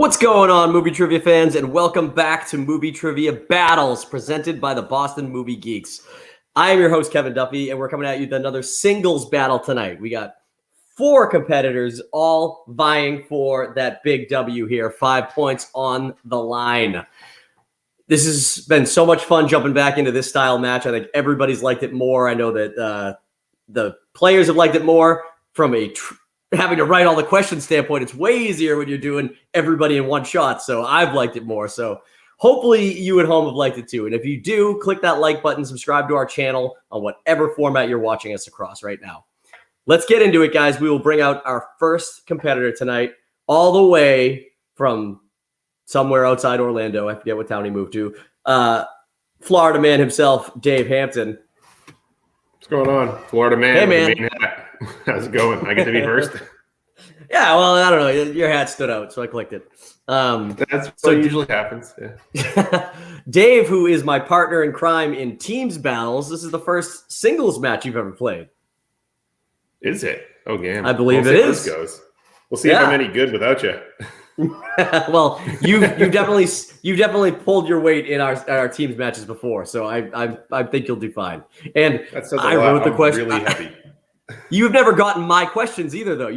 What's going on, movie trivia fans, and welcome back to Movie Trivia Battles, presented by the Boston Movie Geeks. I am your host, Kevin Duffey, and we're coming at you with another singles battle tonight. We got 4 competitors all vying for that big W here, 5 points on the line. This has been so much fun jumping back into this style match. I think everybody's liked it more. I know that the players have liked it more from a having to write all the questions standpoint. It's way easier when you're doing everybody in one shot. So I've liked it more. So hopefully you at home have liked it too. And if you do, click that like button, subscribe to our channel on whatever format you're watching us across right now. Let's get into it, guys. We will bring out our first competitor tonight, all the way from somewhere outside Orlando. I forget what town he moved to. Florida man himself, Dave Hampton. What's going on? Florida man. Hey, man. With the main hat. How's it going? I get to be first? Yeah, well, I don't know. Your hat stood out, so I clicked it. That's what usually happens. Yeah. Dave, who is my partner in crime in teams battles, this is the first singles match you've ever played. Is it? Oh, damn. I believe we'll it is. Goes. We'll see if I'm any good without you. Well, you've definitely pulled your weight in our teams matches before, so I think you'll do fine. And I wrote the question. Really heavy. You've never gotten my questions either, though.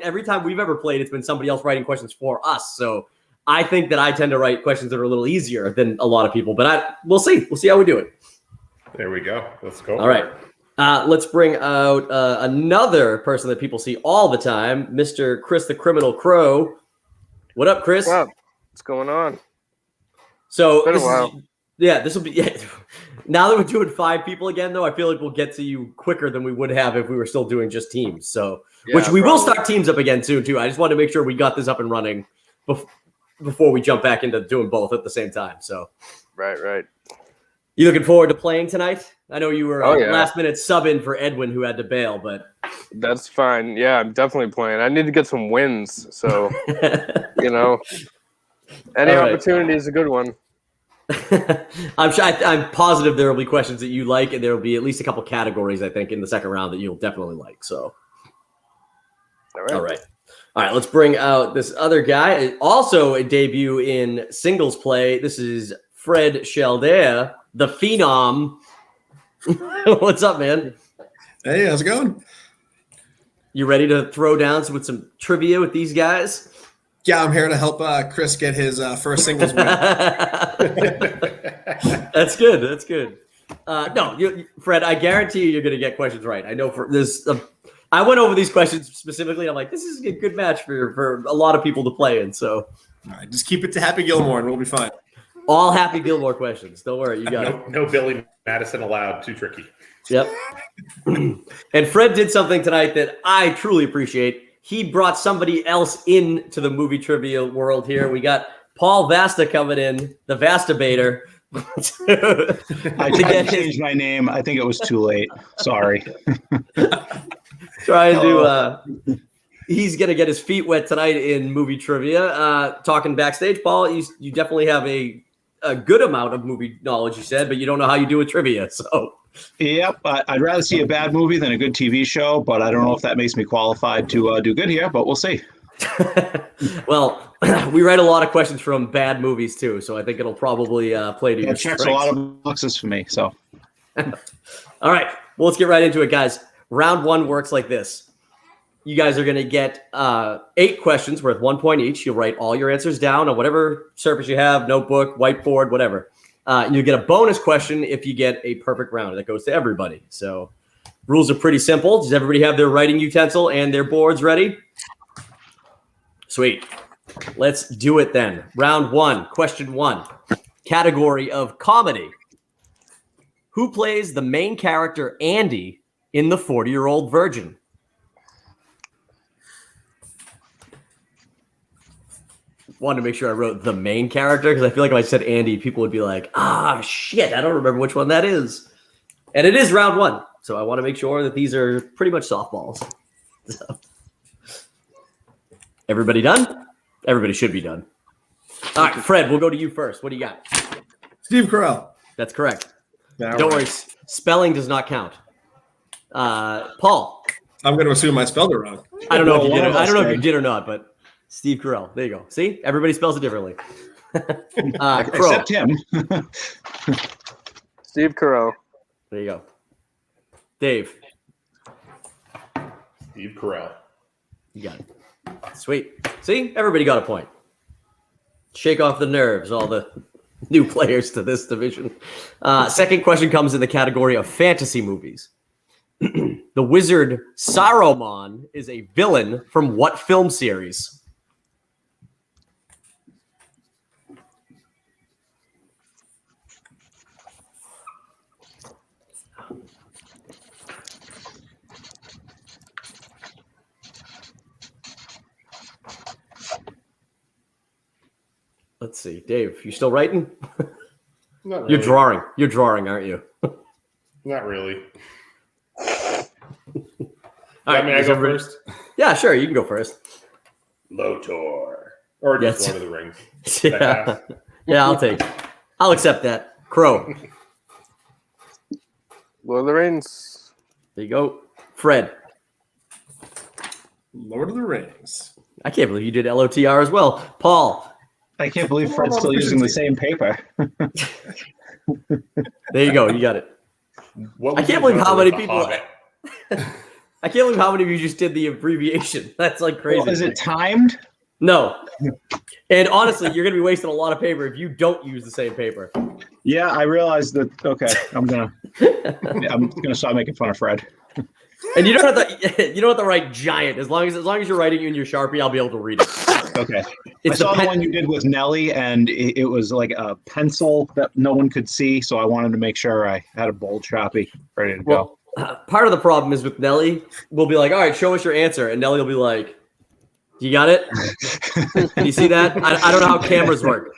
Every time we've ever played, it's been somebody else writing questions for us. So I think that I tend to write questions that are a little easier than a lot of people. But we'll see. We'll see how we do it. There we go. Let's go. All right. Let's bring out another person that people see all the time, Mr. Chris the Criminal Crowe. What up, Chris? What's up? What's going on? So it's been a while. This will be. Yeah. Now that we're doing 5 people again, though, I feel like we'll get to you quicker than we would have if we were still doing just teams. So, which we will start teams up again soon too. I just wanted to make sure we got this up and running before we jump back into doing both at the same time. So, right. You looking forward to playing tonight? I know you were last minute sub in for Edwin, who had to bail, but that's fine. Yeah, I'm definitely playing. I need to get some wins, so any opportunity is a good one. I'm positive there will be questions that you like, and there will be at least a couple categories, I think, in the second round that you'll definitely like. So, all right. Let's bring out this other guy. Also a debut in singles play. This is Fred Cialdea, the Phenom. What's up, man? Hey, how's it going? You ready to throw down with some trivia with these guys? Yeah, I'm here to help Chris get his first singles win. That's good. Fred, I guarantee you're going to get questions right. I know for this. I went over these questions specifically. And I'm like, this is a good match for a lot of people to play in. So, all right, just keep it to Happy Gilmore, and we'll be fine. All Happy Gilmore questions. Don't worry, you got it. No Billy Madison allowed. Too tricky. Yep. And Fred did something tonight that I truly appreciate. He brought somebody else into the movie trivia world here. We got Paul Vasta coming in, the Vastabator. I tried to change my name. I think it was too late. Sorry. Trying to he's going to get his feet wet tonight in movie trivia. Talking backstage, Paul, you definitely have a good amount of movie knowledge, you said, but you don't know how you do with trivia. So, yep, I'd rather see a bad movie than a good TV show, but I don't know if that makes me qualified to do good here, but we'll see. Well, we write a lot of questions from bad movies too, so I think it'll probably play to your checks strengths. a lot of boxes for me. So, all right, well, let's get right into it, guys. Round 1 works like this. You guys are going to get 8 questions worth 1 point each. You'll write all your answers down on whatever surface you have, notebook, whiteboard, whatever. You get a bonus question if you get a perfect round. That goes to everybody. So rules are pretty simple. Does everybody have their writing utensil and their boards ready? Sweet. Let's do it then. Round 1, question 1. Category of comedy. Who plays the main character, Andy, in The 40-Year-Old Virgin? Wanted to make sure I wrote the main character because I feel like if I said Andy, people would be like, shit, I don't remember which one that is. And it is round 1. So I want to make sure that these are pretty much softballs. So. Everybody done? Everybody should be done. All right, Fred, we'll go to you first. What do you got? Steve Carell. That's correct. All don't right. worry, spelling does not count. Paul. I'm going to assume I spelled it wrong. I don't know if you did. I don't know if you did or not, but Steve Carell. There you go. See, everybody spells it differently. Crowe. Except him. Steve Carell. There you go. Dave. Steve Carell. You got it. Sweet. See, everybody got a point. Shake off the nerves, all the new players to this division. Second question comes in the category of fantasy movies. The wizard Saruman is a villain from what film series? Let's see. Dave, you still writing? Not really. You're drawing, aren't you? Not really. All right, I go first? Yeah, sure. You can go first. Lotor. Or just Yes. Lord of the Rings. Yeah, I'll accept that. Crow. Lord of the Rings. There you go. Fred. Lord of the Rings. I can't believe you did LOTR as well. Paul. I can't believe Fred's still using the same paper. There you go. You got it. What I was can't your believe how number many with the people. Hobbit? I can't believe how many of you just did the abbreviation. That's like crazy. Well, is it timed? No. And honestly, you're going to be wasting a lot of paper if you don't use the same paper. Yeah, I realized that. Okay, I'm gonna start making fun of Fred. And you don't have to write giant. As long as you're writing in your Sharpie, I'll be able to read it. Okay. It's I saw the one you did with Nelly, and it was like a pencil that no one could see, so I wanted to make sure I had a bold Sharpie ready to go. Part of the problem is with Nelly, we'll be like, all right, show us your answer. And Nelly will be like, you got it? Can you see that? I don't know how cameras work.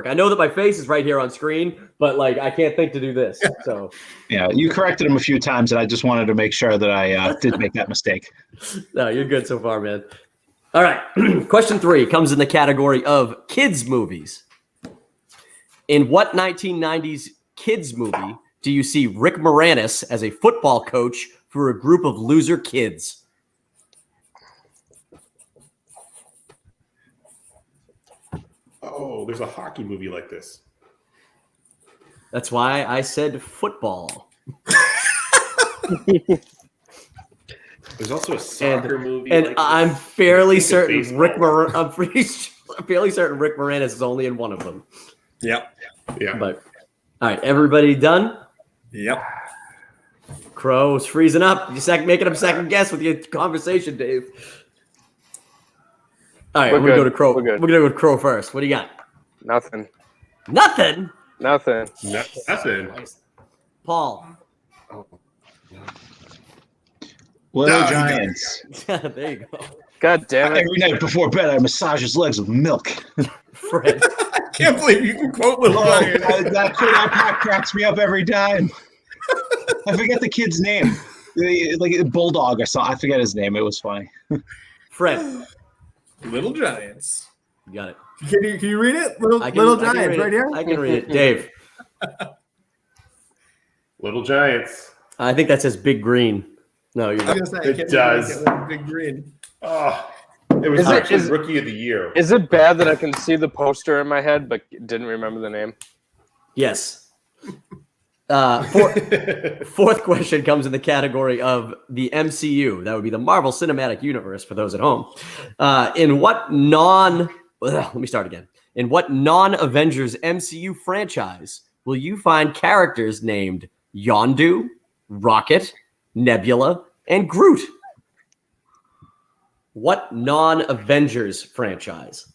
I know that my face is right here on screen, but like I can't think to do this. So Yeah, you corrected him a few times, and I just wanted to make sure that I did make that mistake. no, you're good so far, man. All right. Question 3 comes in the category of kids movies. In what 1990s kids movie do you see Rick Moranis as a football coach for a group of loser kids? Oh, there's a hockey movie like this. That's why I said football. There's also a soccer movie. And like I'm this. fairly I think it's certain baseball. I'm fairly certain Rick Moranis is only in one of them. Yep. Yeah. But all right, everybody done? Yep. Crow's freezing up. You're making him second guess with your conversation, Dave. All right, we're gonna go to Crow. We're gonna go with Crow first. What do you got? Nothing. Nothing. Nothing. Nothing. Paul. Little No, Giants. There you go. God damn it. Every night before bed, I massage his legs with milk. Fred. I can't believe you can quote Little Giants. That cracks me up every time. I forget the kid's name. Like Bulldog or something. I forget his name. It was funny. Fred. Little Giants. You got it. Can you read it? Little I Giants, can read it. right here. I can read it. Dave. Little Giants. I think that says Big Green. No, you're I not. was gonna say, It can't does. make it with Big Green. Oh, it was Is it- actually is- Rookie of the Year. Is it bad that I can see the poster in my head but didn't remember the name? Yes. Fourth question comes in the category of the MCU. That would be the Marvel Cinematic Universe for those at home. In what non-Avengers MCU franchise will you find characters named Yondu, Rocket, Nebula, and Groot? What non-Avengers franchise?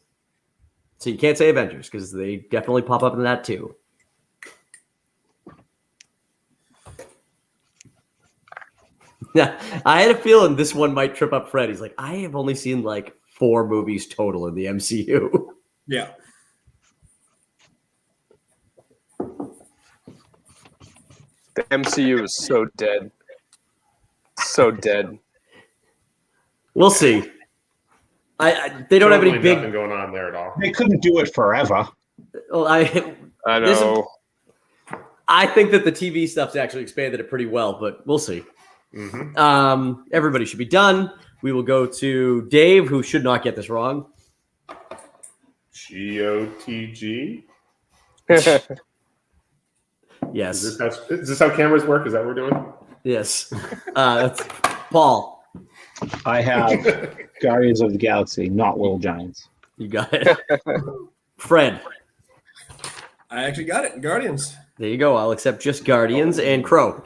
So you can't say Avengers because they definitely pop up in that too. Yeah, I had a feeling this one might trip up Fred. He's like, I have only seen like 4 movies total in the MCU. Yeah. The MCU is so dead. So dead. We'll see. They don't have any Totally nothing big. going on there at all. They couldn't do it forever. Well, I This is- know. I think that the TV stuff's actually expanded it pretty well, but we'll see. Mm-hmm. Everybody should be done. We will go to Dave, who should not get this wrong. GOTG. Yes. Is this how cameras work? Is that what we're doing? Yes. That's Paul. I have Guardians of the Galaxy, not Little Giants. You got it. Fred. I actually got it. Guardians. There you go. I'll accept just Guardians and Crow.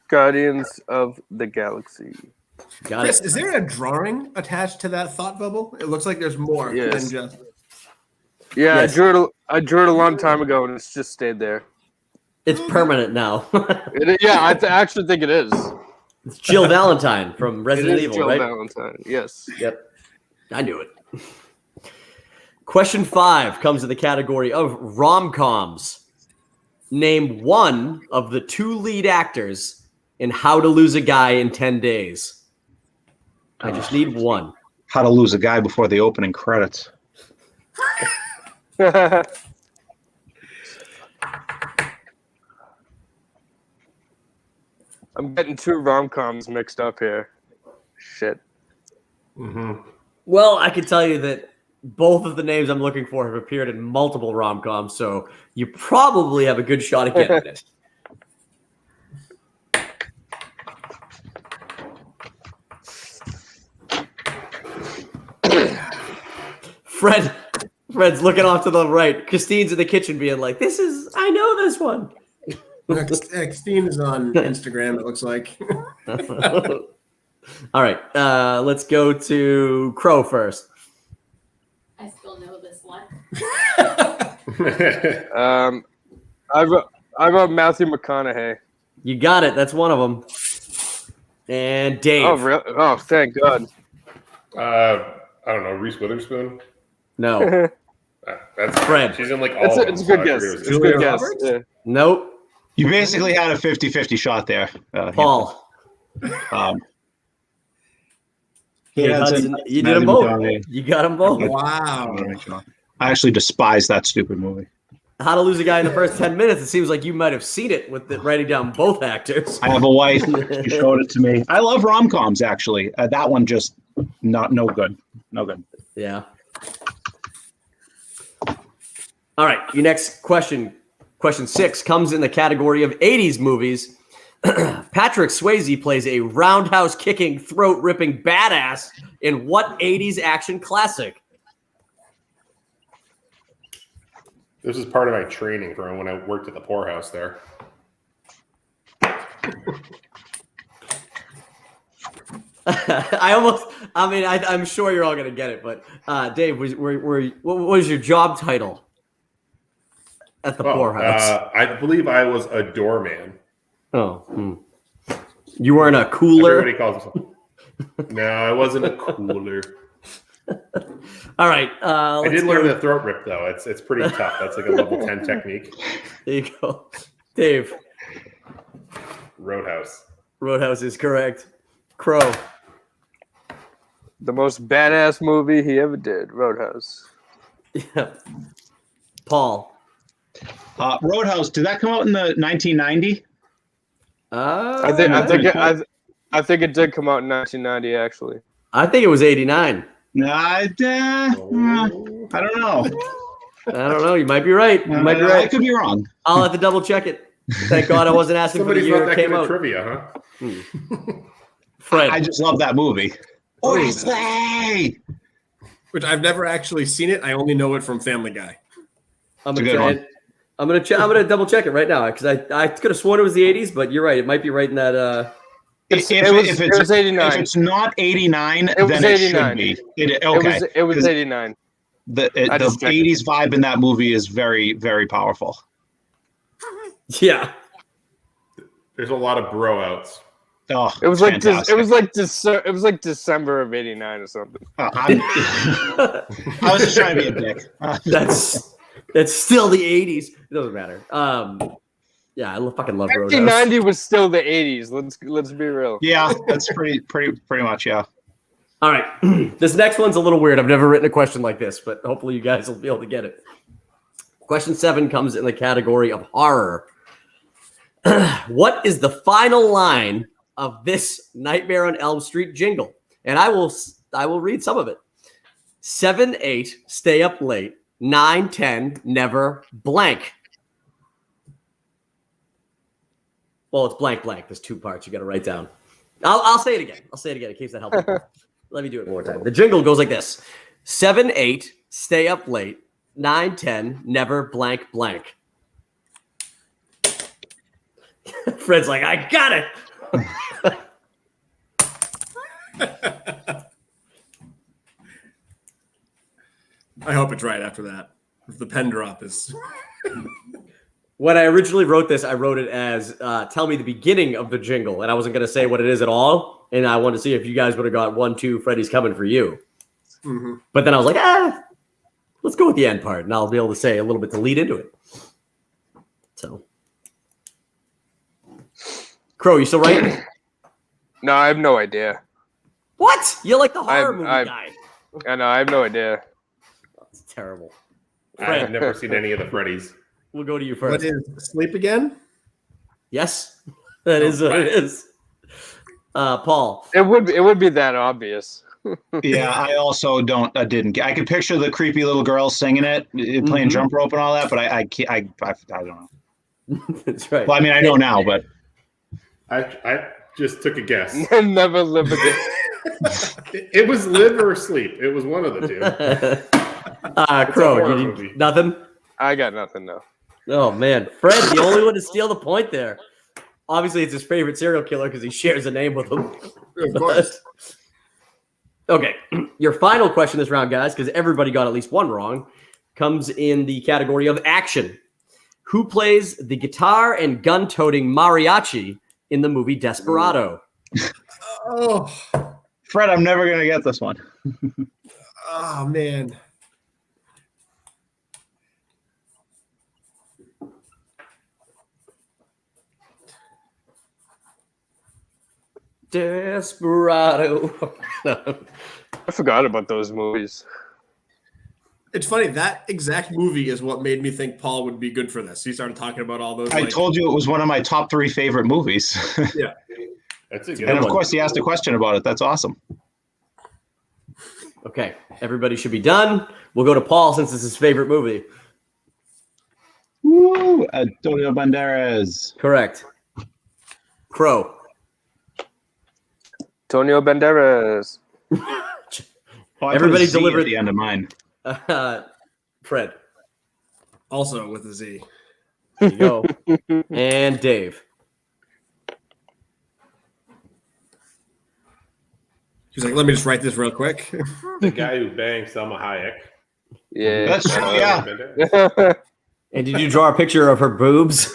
Guardians of the Galaxy. Got Chris, it. is there a drawing attached to that thought bubble? It looks like there's more Yes. than just. Yeah, Yes. I drew it a long time ago, and it's just stayed there. It's permanent now. Yeah, I actually think it is. It's Jill Valentine from It Resident is Evil, Jill right? Valentine. Yes. Yep. I knew it. Question 5 comes in the category of rom-coms. Name one of the 2 lead actors in How to Lose a Guy in 10 Days. I just need one. How to Lose a Guy Before the Opening Credits. I'm getting 2 rom-coms mixed up here. Shit. Well, I can tell you that both of the names I'm looking for have appeared in multiple rom-coms, so you probably have a good shot at getting it. Fred's looking off to the right. Christine's in the kitchen being like, I know this one. Xteen is on Instagram, it looks like. All right, let's go to Crow first. I still know this one. I wrote Matthew McConaughey. You got it. That's one of them. And Dave. Oh, really? Oh, thank God. I don't know. Reese Witherspoon. No. That's Fred. She's in like all. of It's a them, good guess. so I It's a figured good it was- guess. Yeah. Nope. You basically had a 50-50 shot there. Paul. He Yeah, has Hudson, a- you did them both. You got them both. Wow. I actually despise that stupid movie. How to Lose a Guy in the First 10 Minutes. It seems like you might have seen it with writing down both actors. I have a wife. She showed it to me. I love rom-coms, actually. That one just no good. No good. Yeah. All right. Your next question, question 6, comes in the category of 80s movies. Patrick Swayze plays a roundhouse kicking, throat ripping badass in what 80s action classic? This is part of my training for when I worked at the poorhouse there. I'm sure you're all going to get it, but Dave, what was your job title at the poorhouse? I believe I was a doorman. Oh, you weren't a cooler? Everybody calls himself. No, I wasn't a cooler. All right. I did learn the throat rip though. It's pretty tough. That's like a level 10 technique. There you go. Dave. Roadhouse. Roadhouse is correct. Crow. The most badass movie he ever did, Roadhouse. Yeah. Paul. Roadhouse, did that come out in the 1990? I think it did come out in 1990, actually. I think it was 89. I don't know. I don't know. You might be right. You might be I right. could be wrong. I'll have to double check it. Thank God I wasn't asking for the Somebody's year not it that came good at out. trivia, huh? Fred. I just love that movie. Odyssey! Which I've never actually seen it. I only know it from Family Guy. I'm It's a gonna good try one. it. I'm gonna double check it right now because I could have sworn it was the 80s, but you're right. It might be right in that. If It was 89. If it's not 89, It was then 89. it should be. Okay. It was 'Cause 89. The I just checked 80s vibe in that movie is very, very powerful. Yeah. There's a lot of bro outs. Oh, It was like fantastic. it was like December of '89 or something. I was just trying to be a dick. That's still the 80s. It doesn't matter. Yeah, I fucking love Roadhouse. 1990 was still the '80s. Let's be real. Yeah, that's pretty much, yeah. All right. This next one's a little weird. I've never written a question like this, but hopefully you guys will be able to get it. Question 7 comes in the category of horror. What is the final line of this Nightmare on Elm Street jingle, and I will read some of it. 7, 8, stay up late. 9, 10, never blank. Well, it's blank, blank. There's 2 parts you got to write down. I'll say it again. In case that helps. Let me do it one more time. The jingle goes like this. 7, 8, stay up late. 9, 10, never blank, blank. Fred's like, I got it. I hope it's right after that. If the pen drop is. When I originally wrote this, I wrote it as tell me the beginning of the jingle, and I wasn't going to say what it is at all. And I wanted to see if you guys would have got 1, 2, Freddie's coming for you. Mm-hmm. But then I was like, let's go with the end part, and I'll be able to say a little bit to lead into it. So, Crow, you still writing? No, I have no idea. What? You're like the horror movie guy. I know, I have no idea. That's terrible. I have never seen any of the Freddies. We'll go to you first. What is sleep again? Yes, that is what it is. Paul. It would be that obvious. Yeah, I also didn't. I could picture the creepy little girl singing it, playing jump rope and all that, but I don't know. That's right. Well, I mean, I know now, but I just took a guess. Never live again. It was live or sleep. It was one of the two. Crow, you need nothing? I got nothing now. Oh, man. Fred, the only one to steal the point there. Obviously, it's his favorite serial killer because he shares a name with him. Of course. Okay. Your final question this round, guys, because everybody got at least one wrong, comes in the category of action. Who plays the guitar and gun-toting mariachi in the movie Desperado? Oh, Fred, I'm never going to get this one. oh man. Desperado. I forgot about those movies. It's funny, that exact movie is what made me think Paul would be good for this. He started talking about all those. I told you it was one of my top 3 favorite movies. Yeah. That's a good And of one. course, he asked a question about it. That's awesome. Okay. Everybody should be done. We'll go to Paul since it's his favorite movie. Woo! Antonio Banderas. Correct. Crow. Antonio Banderas. Oh, Everybody I put a Z delivered- at the end of mine. Fred. Also with a Z. There you go. And Dave. He's like, let me just write this real quick. The guy who banged Selma Hayek. Yeah. That's true, yeah. And did you draw a picture of her boobs?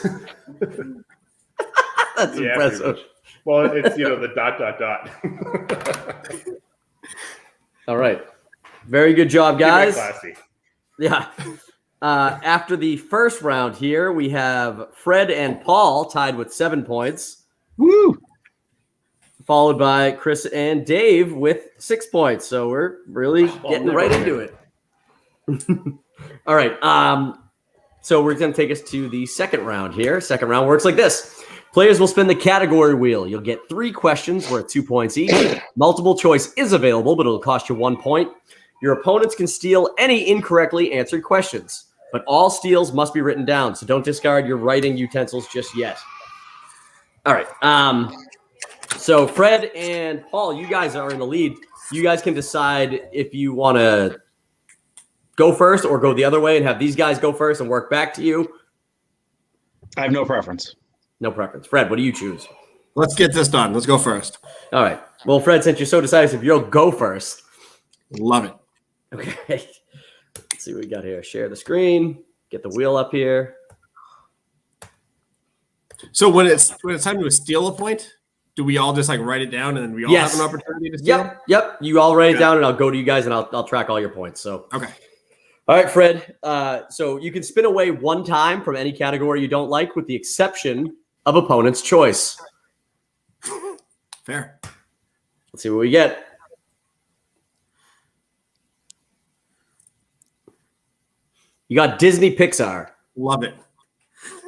That's Yeah, impressive. pretty much. Well, it's the ... All right. Very good job, Keep it guys. classy. Yeah. After the first round here, we have Fred and Paul tied with 7 points. Woo! Followed by Chris and Dave with 6 points. So we're really getting right into it. All right. So we're going to take us to the second round here. Second round works like this. Players will spin the category wheel. You'll get 3 questions worth 2 points each. Multiple choice is available, but it'll cost you 1 point. Your opponents can steal any incorrectly answered questions, but all steals must be written down, so don't discard your writing utensils just yet. All right. So Fred and Paul, you guys are in the lead. You guys can decide if you want to go first or go the other way and have these guys go first and work back to you. I have no preference. No preference. Fred, what do you choose? Let's get this done. Let's go first. All right. Well, Fred, since you're so decisive, you'll go first. Love it. Okay. Let's see what we got here. Share the screen. Get the wheel up here. So when it's time to steal a point, do we all just like write it down and then we all Yes. have an opportunity to steal? Yep. You all write it Yeah. down, and I'll go to you guys, and I'll track all your points. So. Okay. All right, Fred. So you can spin away 1 time from any category you don't like, with the exception of opponent's choice. Fair. Let's see what we get. You got Disney Pixar. Love it.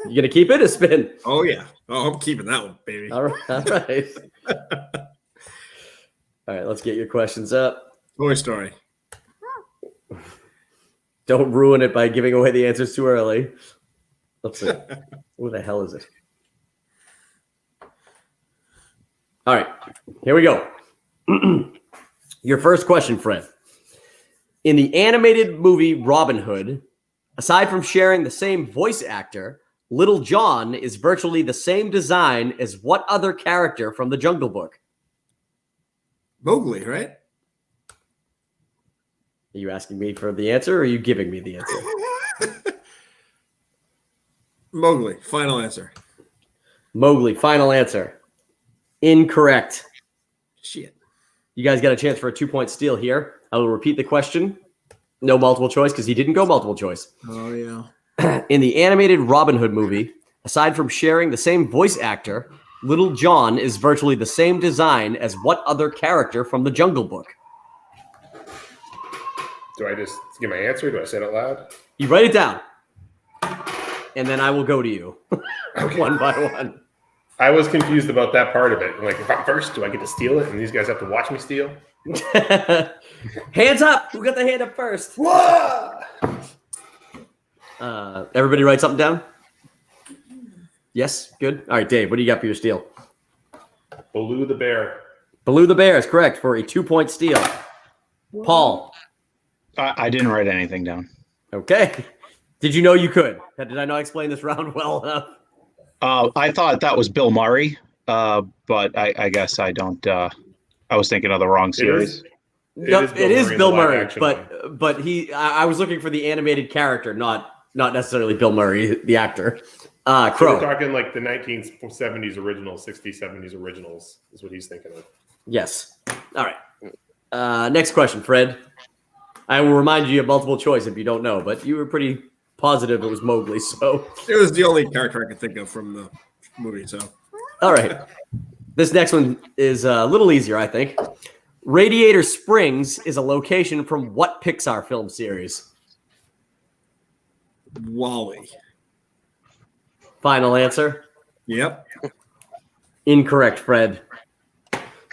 You gonna keep it or spin? Oh yeah. Oh, I'm keeping that one, baby. All right. All right. All right. Let's get your questions up. Toy Story. Don't ruin it by giving away the answers too early. Let's see. Who the hell is it? All right. Here we go. Your first question, Fred. In the animated movie Robin Hood, aside from sharing the same voice actor, Little John is virtually the same design as what other character from the Jungle Book? Mowgli, right? Are you asking me for the answer or are you giving me the answer? Mowgli. Final answer. Mowgli, final answer. Incorrect. Shit. You guys got a chance for a 2-point steal here. I will repeat the question. No multiple choice because he didn't go multiple choice. Oh, yeah. In the animated Robin Hood movie, aside from sharing the same voice actor, Little John is virtually the same design as what other character from the Jungle Book? Do I just give my answer? Do I say it out loud? You write it down. And then I will go to you one by one. I was confused about that part of it. I'm like, if I'm first, do I get to steal it? And these guys have to watch me steal? Hands up. Who got the hand up first? Whoa! Everybody write something down? Yes? Good. All right, Dave, what do you got for your steal? Baloo the bear. Baloo the Bear is correct for a 2-point steal. Paul. I didn't write anything down. Okay. Did you know you could? Did I not explain this round well enough? I thought that was Bill Murray, but I guess I don't. I was thinking of the wrong series. It is Bill Murray, action but I was looking for the animated character, not necessarily Bill Murray, the actor. So Crowe. we're talking like the 1970s originals, 60s, 70s originals is what he's thinking of. Yes. All right. Next question, Fred. I will remind you of multiple choice if you don't know, but you were pretty positive it was Mowgli, so. It was the only character I could think of from the movie, so. All right. This next one is a little easier, I think. Radiator Springs is a location from what Pixar film series? Wally. Final answer? Yep. Incorrect, Fred.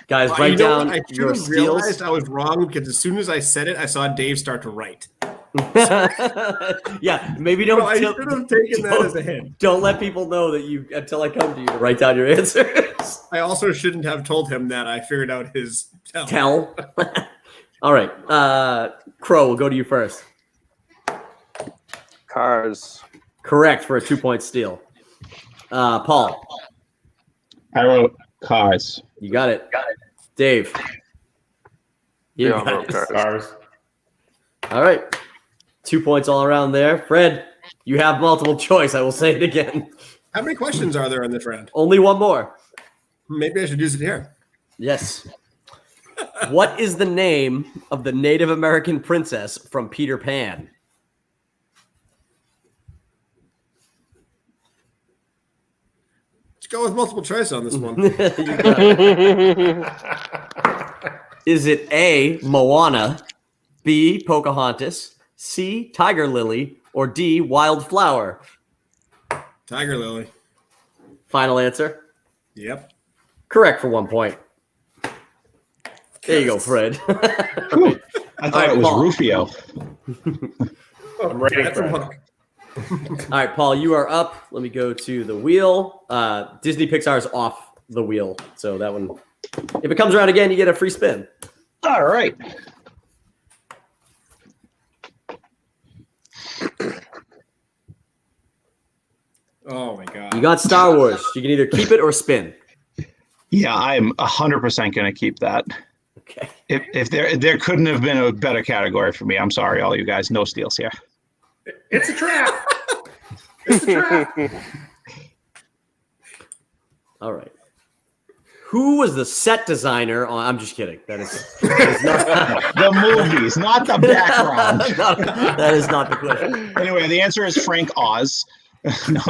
Guys, write down I should your have realized steals. I was wrong because as soon as I said it, I saw Dave start to write. Yeah, maybe don't. I should have taken that as a hint. Don't let people know that you until I come to you to write down your answers. I also shouldn't have told him that I figured out his Tell. All right, Crow, we'll go to you first. Cars. Correct for a 2-point steal. Paul, I wrote Cars. you got it. Dave, you Yeah, got it. Cars. All right, 2 points all around there. Fred, you have multiple choice. I will say it again. How many questions are there in this round? Only one more. Maybe I should use it here. Yes. What is the name of the Native American princess from Peter Pan? Let's go with multiple choice on this one. You got it. Is it A, Moana, B, Pocahontas, C, Tiger Lily, or D, Wildflower? Tiger Lily. Final answer? Yep. Correct for 1 point. There you go, Fred. Whew. I thought right, it was Paul. Rufio. I'm ready That's for a it. hook. All right, Paul, you are up. Let me go to the wheel. Disney Pixar's off the wheel. So that one, if it comes around again, you get a free spin. All right. Oh my god. You got Star Wars. You can either keep it or spin. Yeah, I'm 100% going to keep that. Okay. If there couldn't have been a better category for me. I'm sorry, all you guys. No steals here. It's a trap. It's a trap. All right. Who was the set designer on? I'm just kidding. That is not. The movies, not the background. That is not the question. Anyway, the answer is Frank Oz. No.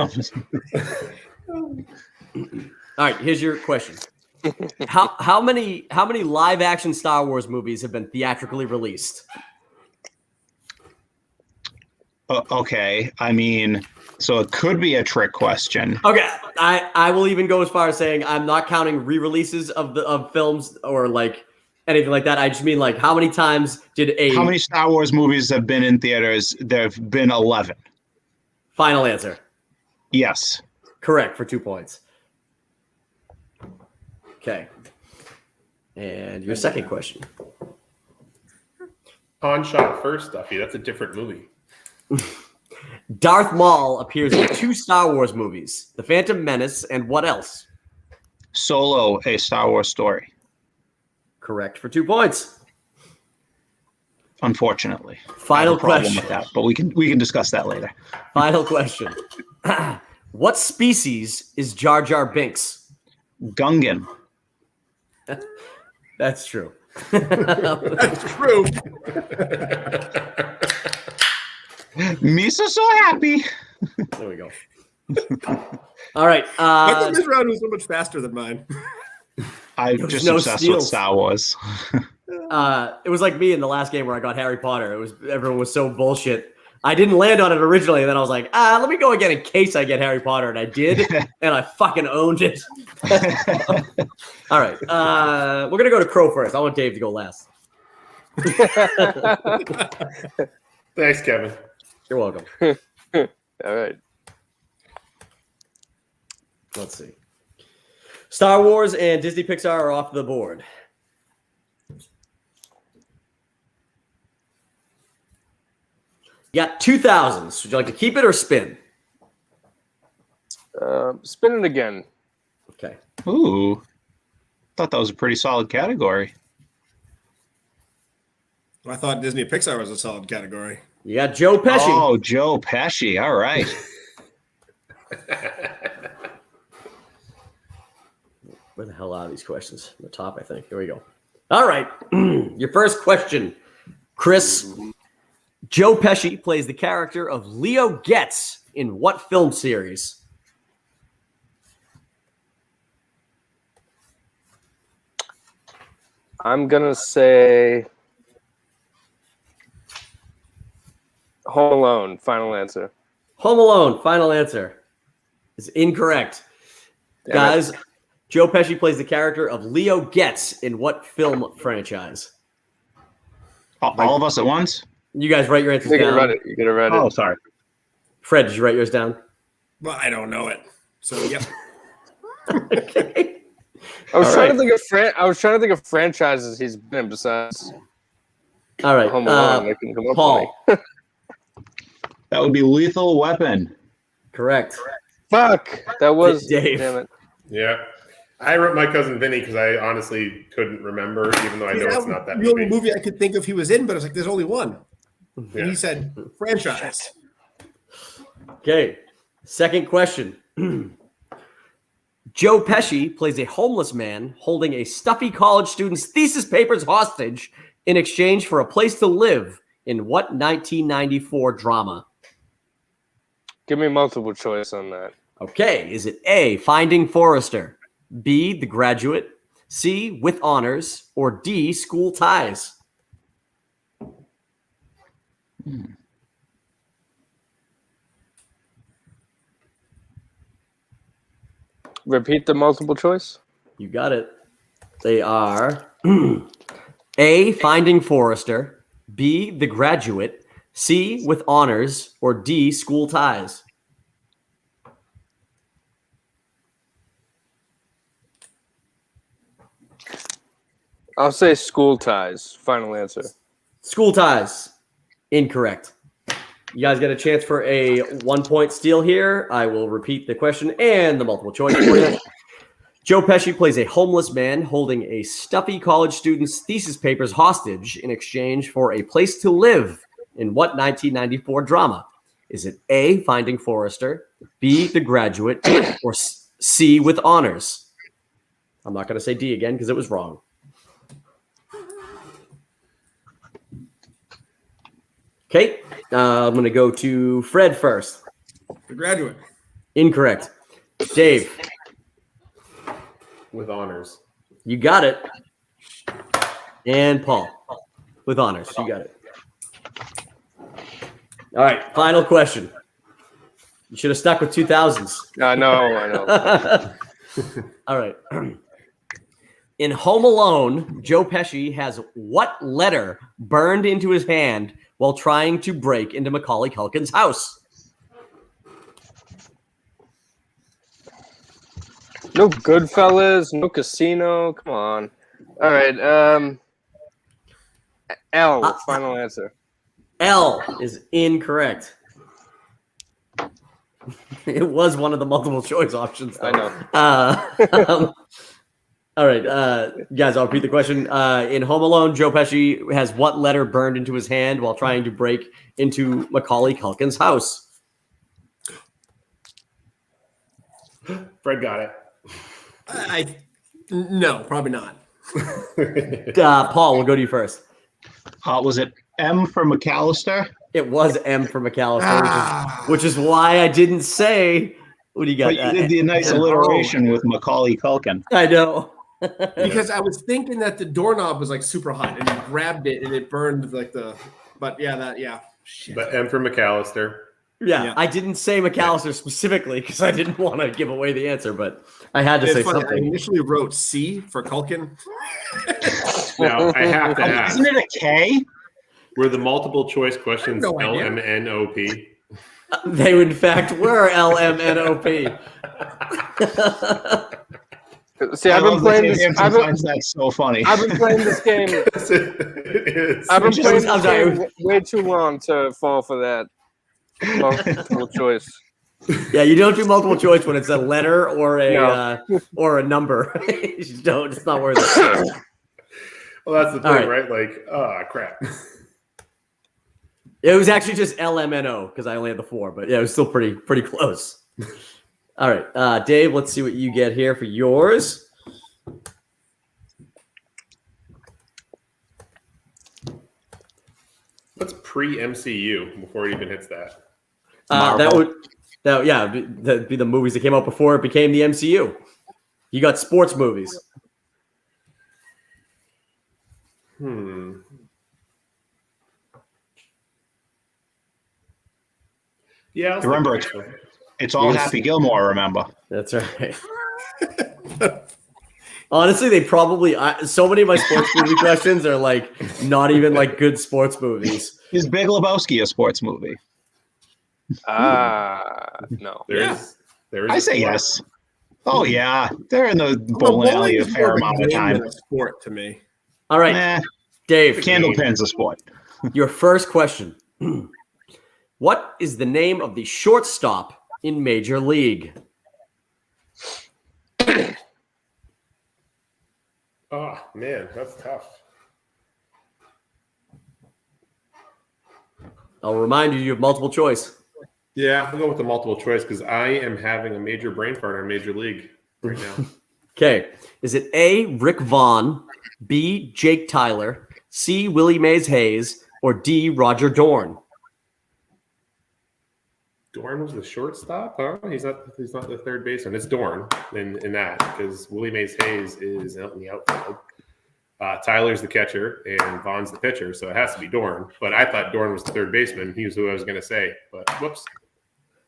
All right. Here's your question. How many live action Star Wars movies have been theatrically released? Okay. I mean, So it could be a trick question. Okay, I will even go as far as saying I'm not counting re-releases of films or like anything like that. I just mean like how many times did How many Star Wars movies have been in theaters? There have been 11. Final answer. Yes. Correct for 2 points. Okay. And your second question. Pawn Shop First, Duffy. That's a different movie. Darth Maul appears in 2 Star Wars movies, The Phantom Menace, and what else? Solo, a Star Wars story. Correct for 2 points. Unfortunately. Final I have a problem question. with that, but we can discuss that later. Final question. What species is Jar Jar Binks? Gungan. That's true. That's true. Misa so happy. There we go. All right. I thought this round was so much faster than mine. I'm There's just no obsessed steals. with Star Wars. It was like me in the last game where I got Harry Potter. Everyone was so bullshit. I didn't land on it originally, and then I was like, let me go again in case I get Harry Potter, and I did, and I fucking owned it. All right. We're gonna go to Crow first. I want Dave to go last. Thanks, Kevin. You're welcome. All right. Let's see. Star Wars and Disney Pixar are off the board. You got 2000s. Would you like to keep it or spin? Spin it again. Okay. Ooh. Thought that was a pretty solid category. I thought Disney Pixar was a solid category. You got Joe Pesci. Oh, Joe Pesci. All right. Where the hell are these questions? On the top, I think. Here we go. All right. Your first question, Chris. Joe Pesci plays the character of Leo Getz in what film series? I'm gonna say Home Alone. Final answer. Home Alone. Final answer is incorrect. Damn Guys, it. Joe Pesci plays the character of Leo Getz in what film franchise? All of us at once? You guys write your answers You could have down. read it. You could have read Oh, it. sorry. Fred, did you write yours down? Well, I don't know it. So, yep. Okay. I was All trying right. to think of I was trying to think of franchises he's been in besides All right. Home Alone. I couldn't come up Paul. with any. That would be Lethal Weapon. Correct. Fuck. That was Dave. Damn it. Yeah. I wrote My Cousin Vinny because I honestly couldn't remember, even though I know it's not that the only movie. movie I could think of he was in, but it's like there's only one. Yeah. And he said franchise. Okay. Second question. Joe Pesci plays a homeless man holding a stuffy college student's thesis papers hostage in exchange for a place to live in what 1994 drama? Give me multiple choice on that. Okay. Is it A, Finding Forrester, B, The Graduate, C, With Honors, or D, School Ties? Repeat the multiple choice. You got it. They are A, Finding Forrester, B, The Graduate, C, With Honors, or D, School Ties. I'll say School Ties. Final answer. School Ties. Incorrect. You guys get a chance for a 1-point steal here. I will repeat the question and the multiple choice for you. Joe Pesci plays a homeless man holding a stuffy college student's thesis papers hostage in exchange for a place to live in what 1994 drama? Is it A, Finding Forrester, B, The Graduate, or C, With Honors? I'm not going to say D again because it was wrong. Okay, I'm going to go to Fred first. The Graduate. Incorrect. Dave, With Honors. you got it. And Paul, With Honors, you got it. All right, final question. You should have stuck with 2000s. I know. All right. In Home Alone, Joe Pesci has what letter burned into his hand while trying to break into Macaulay Culkin's house? No Goodfellas, no Casino. Come on. All right. L. Final answer. L is incorrect. It was one of the multiple choice options, though. I know. All right, guys, I'll repeat the question. In Home Alone, Joe Pesci has what letter burned into his hand while trying to break into Macaulay Culkin's house? Fred got it. No, probably not. Paul, we'll go to you first. Was it M for McAllister? It was M for McAllister, which is why I didn't say. What do you got? But you did the nice alliteration with Macaulay Culkin. I know. Because I was thinking that the doorknob was like super hot and you grabbed it and it burned like the. But yeah, Shit. But M for McAllister. Yeah, I didn't say McAllister specifically because I didn't want to give away the answer, but I had to say funny. something. I initially wrote C for Culkin. Now I have to ask: Isn't it a K? were the multiple choice questions no idea. LMNOP? They in fact were LMNOP. See, I've been playing this. That's so funny. I've been playing this game. It is. I've been playing I'm this sorry. game way too long to fall for that multiple choice. Yeah, you don't do multiple choice when it's a letter or a number. You just don't. It's not worth it. Well, that's the thing, All right? Like, crap. It was actually just LMNO because I only had the 4, but yeah, it was still pretty close. All right, Dave, let's see what you get here for yours. What's pre-MCU before it even hits that? That'd be the movies that came out before it became the MCU. You got sports movies. Yeah. Remember, it's all Happy Gilmore, remember? That's right. Honestly, they probably so many of my sports movie questions are like not even like good sports movies. Is Big Lebowski a sports movie? No. There is I say yes. Oh yeah, they're in the bowling alley a fair amount of time. A sport to me. All right, Dave. Candlepin's a sport. Your first question. What is the name of the shortstop in Major League? Oh man, that's tough. I'll remind you have multiple choice. Yeah, I'll go with the multiple choice because I am having a major brain fart on Major League right now. Okay. Is it A, Rick Vaughn, B, Jake Tyler, C, Willie Mays Hayes, or D, Roger Dorn? Dorn was the shortstop, huh? He's not the third baseman. It's Dorn in that because Willie Mays Hayes is out in the outfield. Tyler's the catcher and Vaughn's the pitcher, so it has to be Dorn. But I thought Dorn was the third baseman. He was who I was going to say, but whoops.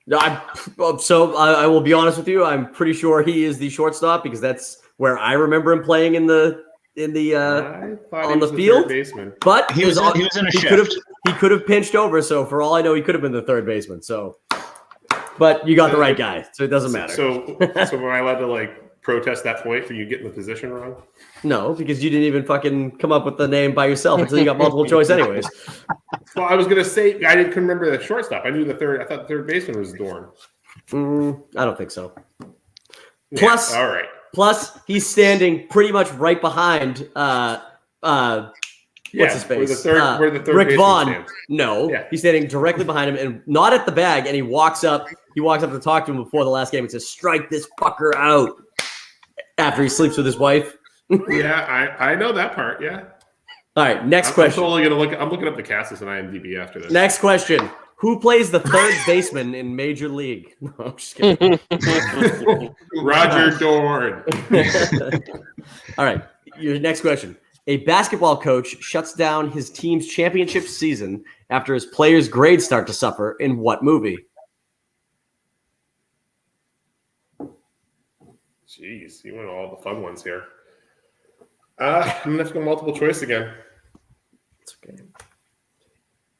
No, I will be honest with you. I'm pretty sure he is the shortstop because that's where I remember him playing on the field. Third baseman. But He was in a shift. He could have pinched over. So for all I know, he could have been the third baseman. So, but you got the right guy, so it doesn't matter. So am I allowed to protest that point for you getting the position wrong? No, because you didn't even fucking come up with the name by yourself until you got multiple choice anyways. Well, I was going to say, couldn't remember the shortstop. I knew the third. I thought the third baseman was Dorn. I don't think so. Plus, all right. Plus, he's standing pretty much right behind what's his face? Where the third Rick Vaughn. stands. No, Yeah. he's standing directly behind him and not at the bag. And he walks up to talk to him before the last game and says, "Strike this fucker out." After he sleeps with his wife. Yeah, I know that part. Yeah. All right, next question. I'm totally gonna look. I'm looking up the cast list on IMDb after this. Next question. Who plays the third baseman in Major League? No, I'm just kidding. Roger Dorn. All right, your next question. A basketball coach shuts down his team's championship season after his players' grades start to suffer in what movie? Jeez, you went all the fun ones here. I'm going to have to go multiple choice again. It's okay.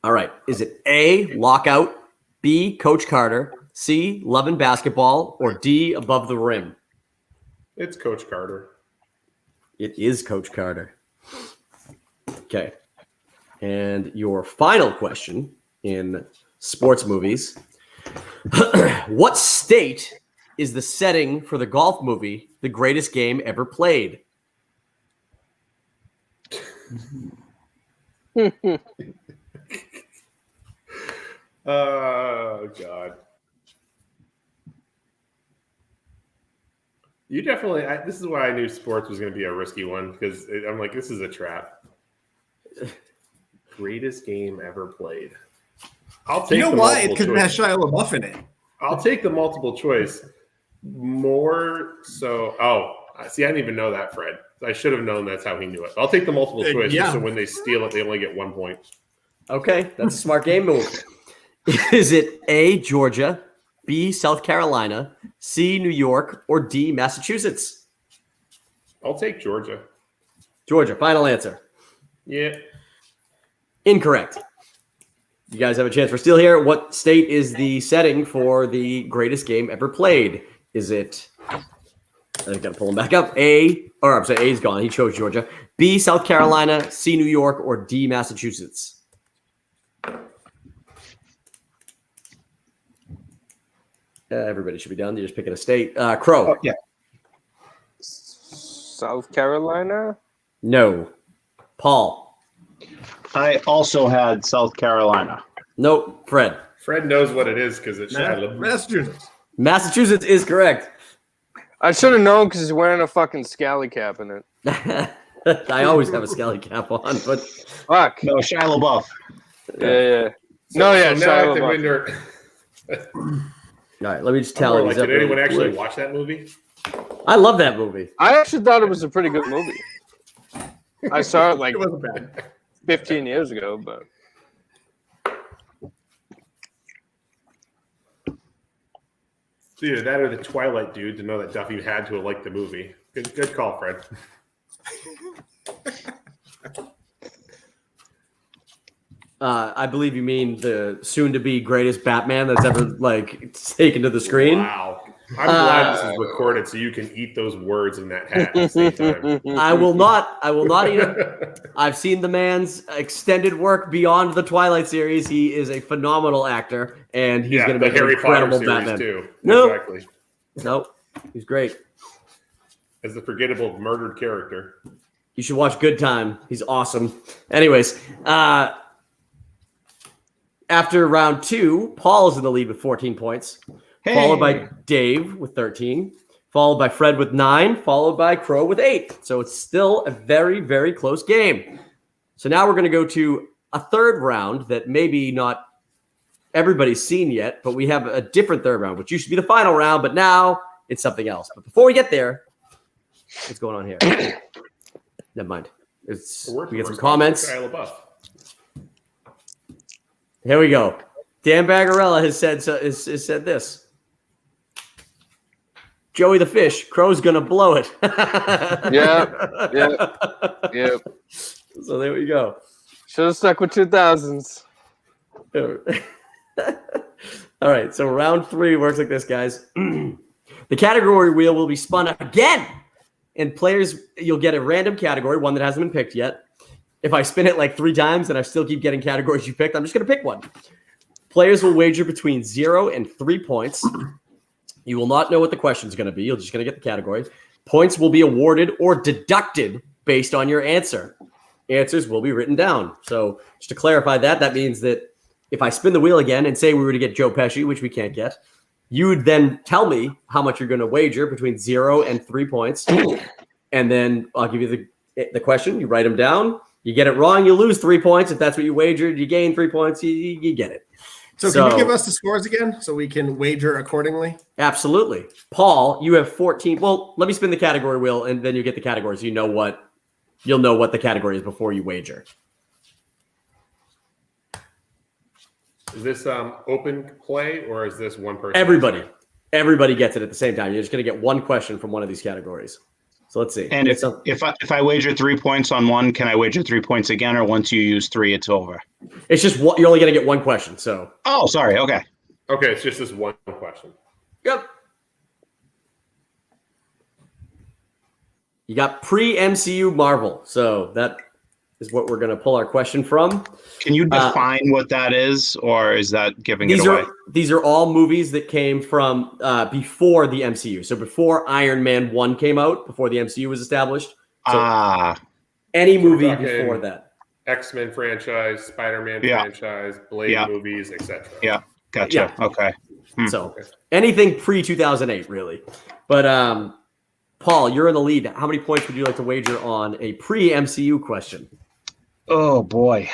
All right. Is it A, lockout, B, Coach Carter, C, love and basketball, or D, above the rim? It's Coach Carter. It is Coach Carter. Okay. And your final question in sports movies. What state is the setting for the golf movie The Greatest Game Ever Played? Oh, God. You definitely, this is why I knew sports was going to be a risky one, because I'm like, this is a trap. Greatest game ever played. I'll take why? It's because it has Shia LaBeouf in it. I'll take the multiple choice more so. Oh, see, I didn't even know that, Fred. I should have known that's how he knew it. I'll take the multiple choice just so when they steal it, they only get 1 point. Okay, that's a smart game move. Is it A, Georgia, B, South Carolina, C, New York, or D, Massachusetts? I'll take Georgia. Georgia, final answer. Yeah. Incorrect. You guys have a chance for steal here. What state is the setting for the greatest game ever played? Is it, I got to pull him back up. A, or I'm sorry, A's gone. He chose Georgia. B, South Carolina, C, New York, or D, Massachusetts? Everybody should be done. You're just picking a state. Crow. Oh, yeah. South Carolina? No. Paul. I also had South Carolina. Nope. Fred. Fred knows what it is because it's Massachusetts. Massachusetts is correct. I should have known because he's wearing a fucking scally cap in it. I always have a scally cap on, but Fuck. No, Shia LaBeouf. Yeah. So, No, yeah, so now I Shia have to LaBeouf. wonder. all right, let me just I'm tell more you. like, did anyone actually watch that movie? I love that movie. I actually thought it was a pretty good movie. I saw it like It wasn't bad. 15 years ago, but It's either that or the Twilight dude to know that Duffy had to have liked the movie. Good call, Fred. I believe you mean the soon-to-be greatest Batman that's ever like taken to the screen. Wow. I'm glad this is recorded so you can eat those words in that hat at the same time. I will not eat it. I've seen the man's extended work beyond the Twilight series. He is a phenomenal actor, and he's going to make an Harry Potter incredible series Batman. too. No. Exactly. Nope, he's great. As the forgettable murdered character. You should watch Good Time. He's awesome. Anyways, after round 2, Paul is in the lead with 14 points. Hey. Followed by Dave with 13, followed by Fred with 9, followed by Crow with 8. So it's still a very, very close game. So now we're going to go to a third round that maybe not everybody's seen yet, but we have a different third round, which used to be the final round, but now it's something else. But before we get there, what's going on here? Never mind. We get some comments. Shia LaBeouf. Here we go. Dan Bagarella has said this. Joey the Fish, Crow's gonna blow it. yeah. So there we go. Should have stuck with 2000s. All right, so round 3 works like this, guys. The category wheel will be spun again, and players, you'll get a random category, one that hasn't been picked yet. If I spin it like 3 times and I still keep getting categories you picked, I'm just gonna pick one. Players will wager between 0 and 3 points. You will not know what the question is going to be. You're just going to get the category. Points will be awarded or deducted based on your answer. Answers will be written down. So just to clarify that means that if I spin the wheel again and say we were to get Joe Pesci, which we can't get, you would then tell me how much you're going to wager between 0 and 3 points. And then I'll give you the question. You write them down. You get it wrong, you lose 3 points. If that's what you wagered, you gain 3 points, you get it. So can you give us the scores again so we can wager accordingly? Absolutely. Paul, you have 14. Well, let me spin the category wheel and then you get the categories. So you'll know what the category is before you wager. Is this open play or is this one person? Everybody. Everybody gets it at the same time. You're just going to get one question from one of these categories. So let's see. And if I wager 3 points on one, can I wager 3 points again, or once you use 3, it's over? It's just you're only going to get one question. So. Oh, sorry. Okay. Okay, it's just this one question. Yep. You got pre-MCU Marvel. So that is what we're going to pull our question from. Can you define what that is, or is that giving it away? These are all movies that came from before the MCU. So before Iron Man 1 came out, before the MCU was established. So any movie before that. X-Men franchise, Spider-Man franchise, Blade movies, etc. Yeah, gotcha. Yeah. Okay. So anything pre-2008, really. But Paul, you're in the lead. How many points would you like to wager on a pre-MCU question? Oh, boy.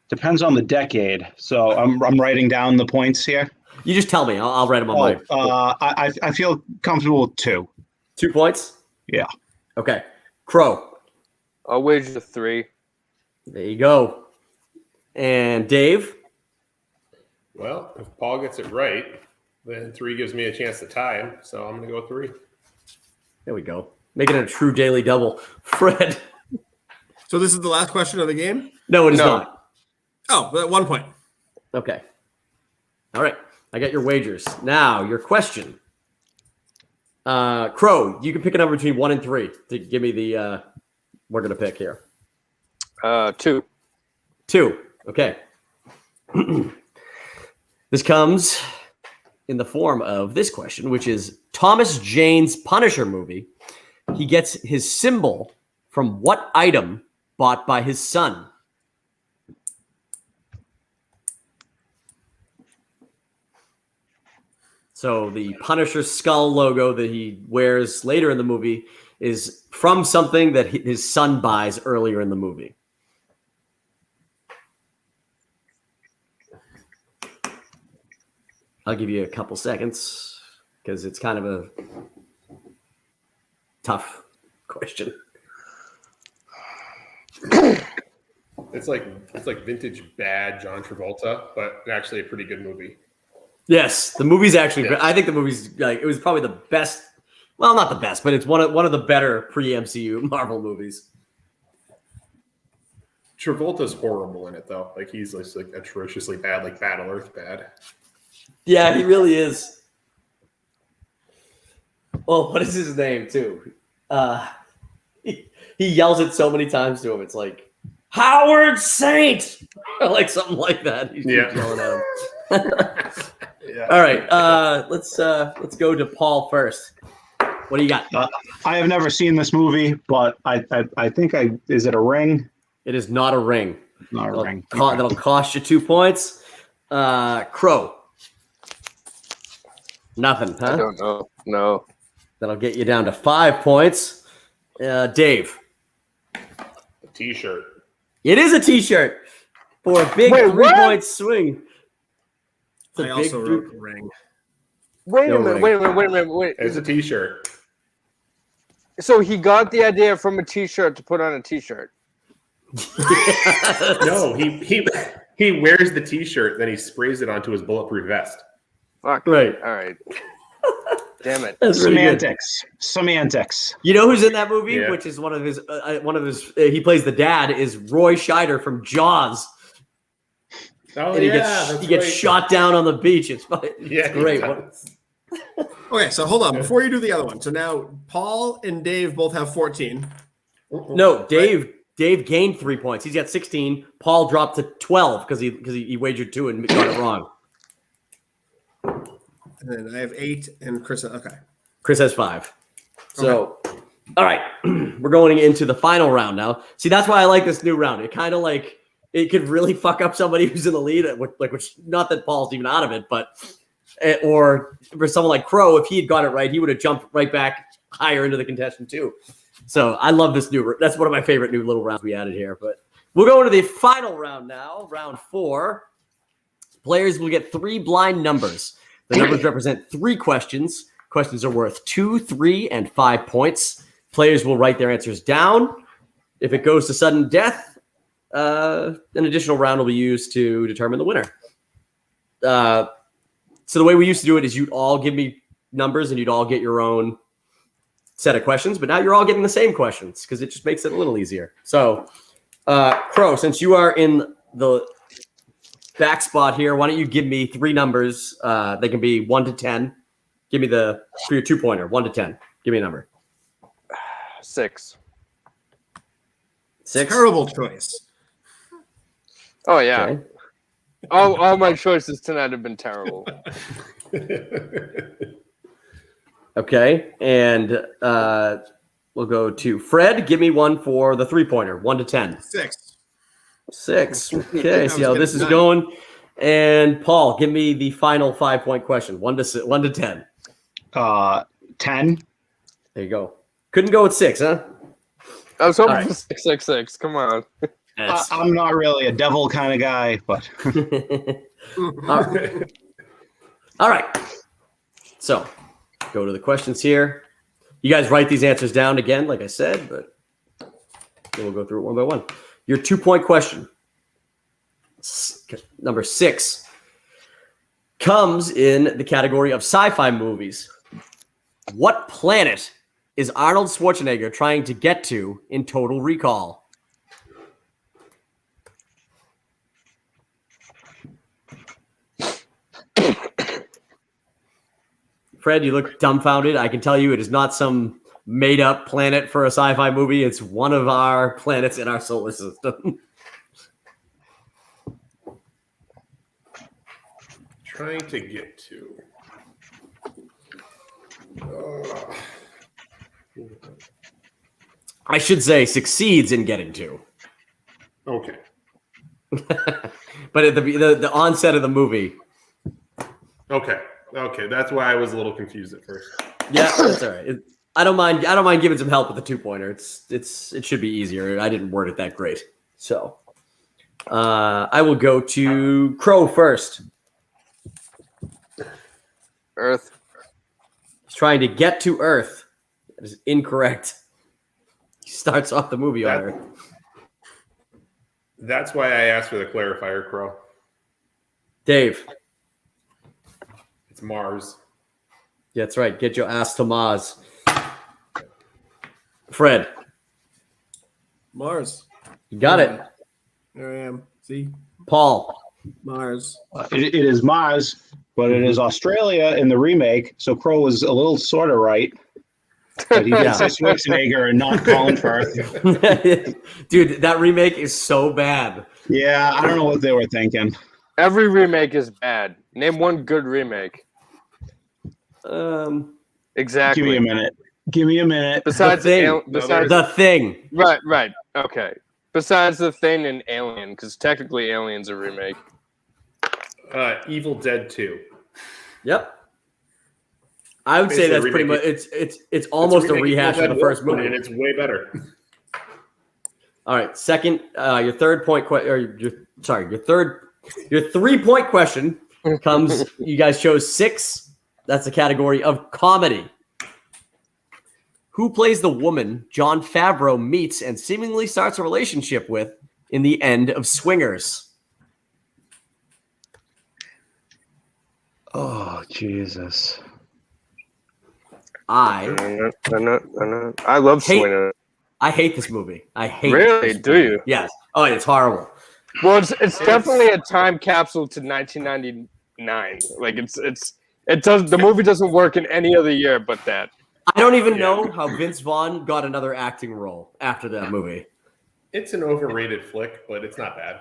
Depends on the decade. So I'm writing down the points here. You just tell me. I'll write them on my. I feel comfortable with 2. 2 points? Yeah. Okay. Crow. I'll wager 3. There you go. And Dave? Well, if Paul gets it right, then 3 gives me a chance to tie him. So I'm going to go 3. There we go. Making it a true daily double. Fred. So this is the last question of the game? No, it is not. Oh, 1 point. Okay. All right. I got your wagers. Now, your question. Crow, you can pick a number between 1 and 3 to give me the we're going to pick here. 2. 2. Okay. This comes in the form of this question, which is Thomas Jane's Punisher movie. He gets his symbol from what item bought by his son? So the Punisher skull logo that he wears later in the movie is from something that his son buys earlier in the movie. I'll give you a couple seconds because it's kind of a tough question. It's like vintage bad John Travolta, but actually a pretty good movie. Yes, the movie's actually. Yeah. I think the movie's like it was probably the best. Well, not the best, but it's one of the better pre-MCU Marvel movies. Travolta's horrible in it though. Like he's like atrociously bad, like Battle Earth bad. Yeah, he really is. Oh, what is his name too? He yells it so many times to him. It's like Howard Saint, like something like that. He's yelling at him. Yeah. All right, let's go to Paul first. What do you got? I have never seen this movie, but I think is it a ring? It is not a ring. Not a ring. That'll cost you 2 points. Crow. Nothing, huh? I don't know. No. That'll get you down to 5 points. Dave. A T-shirt. It is a T-shirt for a big 3-point swing. I also wrote a ring. Wait a minute. It's a T-shirt. So he got the idea from a T-shirt to put on a T-shirt. No, he wears the T-shirt, then he sprays it onto his bulletproof vest. Fuck. Right. All right. Damn it. That's Semantics. You know who's in that movie? Yeah. Which is one of his. He plays the dad. Is Roy Scheider from Jaws? Oh, and he gets shot down on the beach. It's great. Okay, so hold on before you do the other one. So now Paul and Dave both have 14. No, Dave gained 3 points. He's got 16. Paul dropped to 12 because he wagered 2 and got it wrong. And then I have 8 and Chris. Okay. Chris has 5. So, all right, we're going into the final round now. See, that's why I like this new round. It kind of like it could really fuck up somebody who's in the lead. Which not that Paul's even out of it, but or for someone like Crow, if he had got it right, he would have jumped right back higher into the contention too. So I love this new. That's one of my favorite new little rounds we added here. But we'll go into the final round now, round 4. Players will get 3 blind numbers. The numbers represent 3 questions. Questions are worth 2, 3, and 5 points. Players will write their answers down. If it goes to sudden death, an additional round will be used to determine the winner. So the way we used to do it is you'd all give me numbers and you'd all get your own set of questions, but now you're all getting the same questions because it just makes it a little easier. So, Crowe, since you are in the back spot here, why don't you give me 3 numbers? They can be 1 to 10. Give me for your 2-pointer, 1 to 10. Give me a number. 6. 6. Terrible choice. Oh yeah. Okay. All my choices tonight have been terrible. Okay, and we'll go to Fred. Give me one for the 3-pointer, 1 to 10. 6. 6. Okay, see how this is going. And Paul, give me the final 5-point question, 1 to 10. 10. There you go. Couldn't go with 6, huh? I was hoping All right. for 666. Come on. Yes. I'm not really a devil kind of guy, but All right. So, go to the questions here. You guys write these answers down again, like I said, but then we'll go through it one by one. Your 2-point question, number 6, comes in the category of sci-fi movies. What planet is Arnold Schwarzenegger trying to get to in Total Recall? Fred, you look dumbfounded. I can tell you it is not some made-up planet for a sci-fi movie. It's one of our planets in our solar system. Trying to get to. I should say succeeds in getting to. Okay. But at the onset of the movie. Okay. That's why I was a little confused at first. Yeah, that's all right. I don't mind giving some help with the 2-pointer. It should be easier. I didn't word it that great. So I will go to Crowe first. Earth. He's trying to get to Earth. That is incorrect. He starts off the movie on Earth. That's why I asked for the clarifier, Crow. Dave. It's Mars. Yeah, that's right. Get your ass to Mars. Fred. Mars. You got it. There I am. See? Paul. Mars. it is Mars, but it is Australia in the remake. So Crow was a little sort of right. But he did say Schwarzenegger and not Colin Firth. Dude, that remake is so bad. Yeah, I don't know what they were thinking. Every remake is bad. Name one good remake. Exactly. Give me a minute. Besides The Thing. Right. Okay. Besides The Thing and Alien, because technically Alien's a remake. Evil Dead 2. Yep. I would say that's pretty much it's almost a rehash of the first movie, and it's way better. All right, second, your 3-point your 3-point question comes. You guys chose 6. That's the category of comedy. Who plays the woman Jon Favreau meets and seemingly starts a relationship with in the end of Swingers? Oh, Jesus. I love Swingers. I hate this movie. I hate Really? this Do movie. you? Yes. Oh, it's horrible. Well, it's definitely a time capsule to 1999. Like the movie doesn't work in any other year but that. I don't even know how Vince Vaughn got another acting role after that movie. It's an overrated flick, but it's not bad.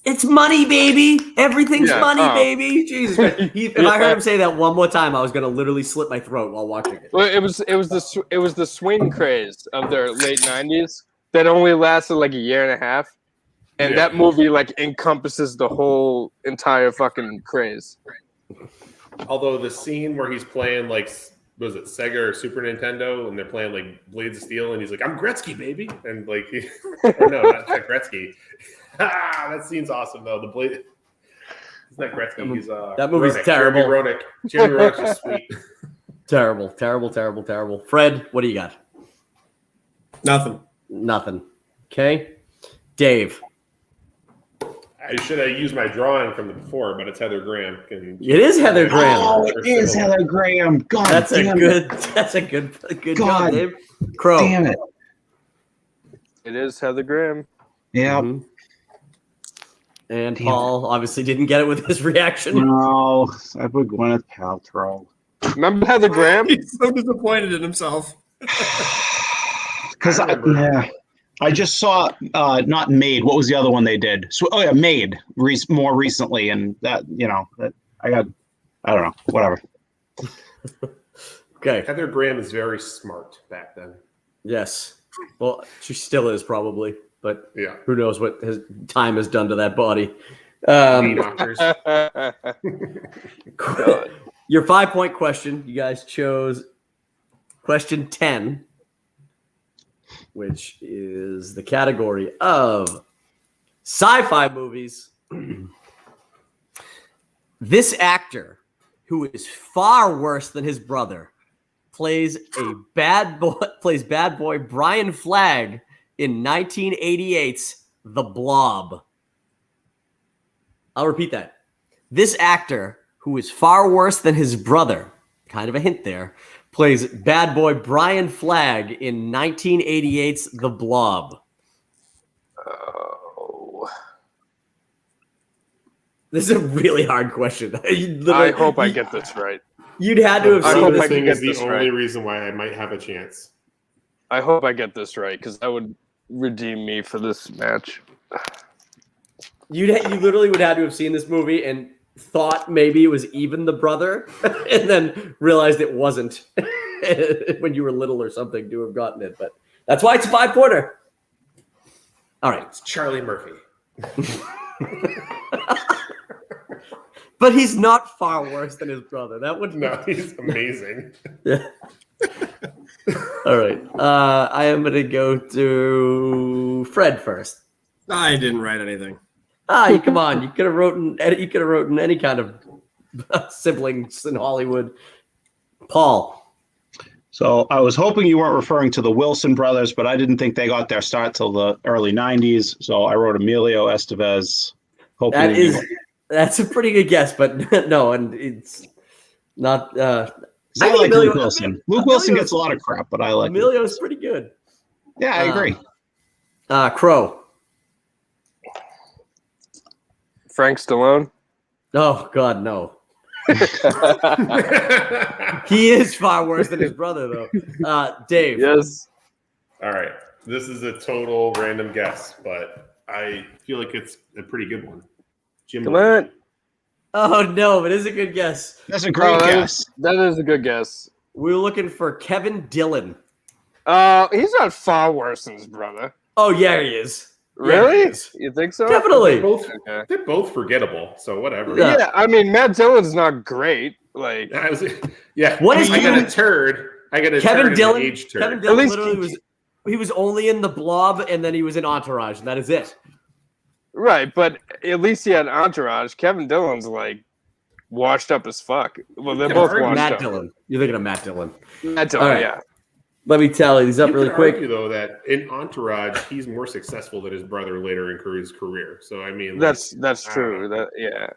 It's money, baby. Everything's money, oh. baby. Jesus Christ. If I heard him say that one more time, I was gonna literally slit my throat while watching it. Well, it was the swing craze of their late 90s that only lasted like a year and a half, and that movie like encompasses the whole entire fucking craze. Although the scene where he's playing like, was it Sega or Super Nintendo, and they're playing like Blades of Steel, and he's like, "I'm Gretzky, baby," and like, or no, not Gretzky. That scene's awesome though. The blade. It's not Gretzky. He's that movie's Roenick, terrible. Jeremy Roenick is sweet. Terrible. Fred, what do you got? Nothing. Nothing. Okay. Dave. I should have used my drawing from the before, but it's Heather Graham. It is Heather Graham. Oh, it is Heather Graham. God That's a damn good. That's a good job, God Dave. Crow. Damn it. It is Heather Graham. Yeah. Mhm. And Damn Paul obviously didn't get it with his reaction. No, I put Gwyneth Paltrow. Remember Heather Graham? He's so disappointed in himself. Because I just saw not Made. What was the other one they did? So, Made more recently, and that I don't know, whatever. Okay. Heather Graham is very smart back then. Yes. Well, she still is probably, but Yeah. who knows what his time has done to that body. Doctors. Your 5-point question, you guys chose question 10, which is the category of sci-fi movies. This actor, who is far worse than his brother, plays bad boy Brian Flagg in 1988's The Blob. I'll repeat that. This actor, who is far worse than his brother, kind of a hint there, plays bad boy Brian Flagg in 1988's The Blob. Oh. This is a really hard question. I hope I get this right. You'd had to have I seen hope this. I This can thing get is the this only right. reason why I might have a chance. I hope I get this right because that would redeem me for this match. You literally would have to have seen this movie and thought maybe it was even the brother, and then realized it wasn't when you were little or something to have gotten it. But that's why it's a 5-pointer. All right. It's Charlie Murphy. But he's not far worse than his brother. That would No, he's amazing. Yeah. All right. I am going to go to Fred first. I didn't write anything. Come on. You could have written any kind of siblings in Hollywood. Paul. So I was hoping you weren't referring to the Wilson brothers, but I didn't think they got their start till the early 90s. So I wrote Emilio Estevez. That's a pretty good guess, but no, and it's not. I like Luke Wilson. Luke Wilson gets a lot of crap, but I like Emilio's pretty good. Yeah, I agree. Crow. Frank Stallone. Oh God, no. He is far worse than his brother, though. Dave. Yes. All right. This is a total random guess, but I feel like it's a pretty good one. Jim Come on. Oh no, but it is a good guess. That's a great guess. That is a good guess. We were looking for Kevin Dillon. He's not far worse than his brother. Oh yeah, he is. Really? Yeah, he is. You think so? Definitely. They're both forgettable, so whatever. Yeah. Yeah, I mean Matt Dillon's not great. Like What is I got a turd. I got a Kevin turd Dillon. and an age turd. Kevin Dillon least literally he was only in The Blob, and then he was in Entourage, and that is it. right, but at least he had Entourage. Kevin Dillon's like washed up as fuck. Well, they're both washed Matt up. Dillon. You're thinking of Matt Dillon. Matt Dillon, All right. yeah. Let me tally these up You really could quick. argue, though, that in Entourage, he's more successful than his brother later in his career. So I mean, That's I true. don't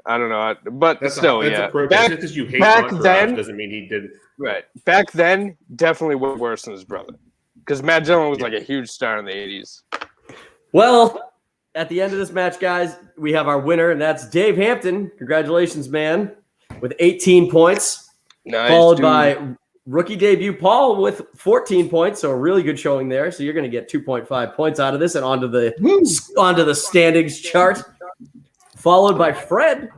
I don't know, but that's still, that's yeah. a pro. Back, Just because you hate back Entourage then- doesn't mean he didn't. right. Back then, definitely way worse than his brother. Because Matt Dillon was like a huge star in the 80s. Well, at the end of this match, guys, we have our winner, and that's Dave Hampton. Congratulations, man, with 18 points, Nice, followed dude. by rookie debut Paul with 14 points. So a really good showing there. So you're going to get 2.5 points out of this and onto the standings chart. Followed by Fred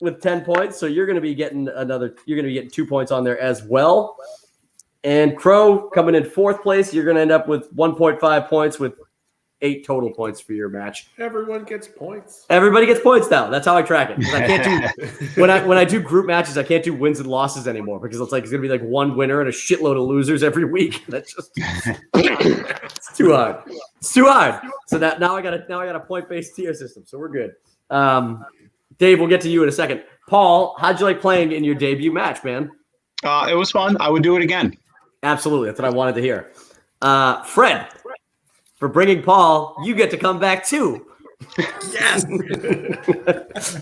with 10 points. So you're going to be getting 2 points on there as well. And Crow coming in 4th place. You're going to end up with 1.5 points with 8 total points for your match. Everyone gets points. Everybody gets points now. That's how I track it. 'Cause I can't do when I do group matches, I can't do wins and losses anymore because it's gonna be like one winner and a shitload of losers every week. That's just it's too hard. It's too hard. So now I got a point-based tier system. So we're good. Dave, we'll get to you in a second. Paul, how'd you like playing in your debut match, man? It was fun. I would do it again. Absolutely. That's what I wanted to hear. Fred, for bringing Paul, you get to come back too. Yes.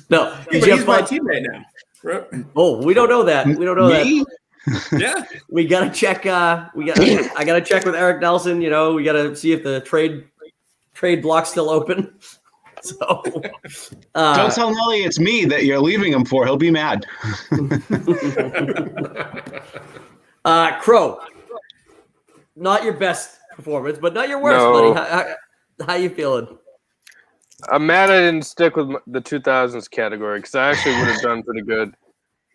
No, But did you he's have my fun? teammate now. Right? Oh, we don't know that. We don't know Me? that. Yeah. We gotta check. I gotta check with Eric Nelson. You know, we gotta see if the trade block's still open. So, Don't tell Nelly it's me that you're leaving him for. He'll be mad. Crowe, not your best performance, but not your worst, No. buddy. How you feeling? I'm mad I didn't stick with the 2000s category because I actually would have done pretty good.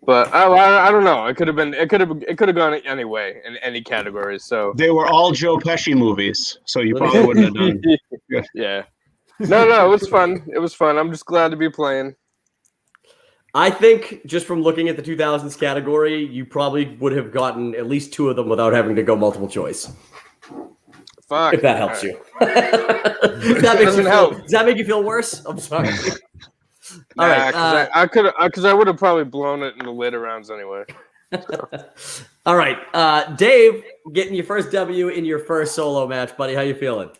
But I don't know. It could have gone any way in any category. So They were all Joe Pesci movies, so you probably wouldn't have done. yeah. No, it was fun. It was fun. I'm just glad to be playing. I think just from looking at the 2000s category, you probably would have gotten at least 2 of them without having to go multiple choice. Fuck. If that helps you. Does that make you feel worse? I'm sorry. All right. Because I would have probably blown it in the later rounds anyway. All right. Dave, getting your first W in your first solo match, buddy. How you feeling?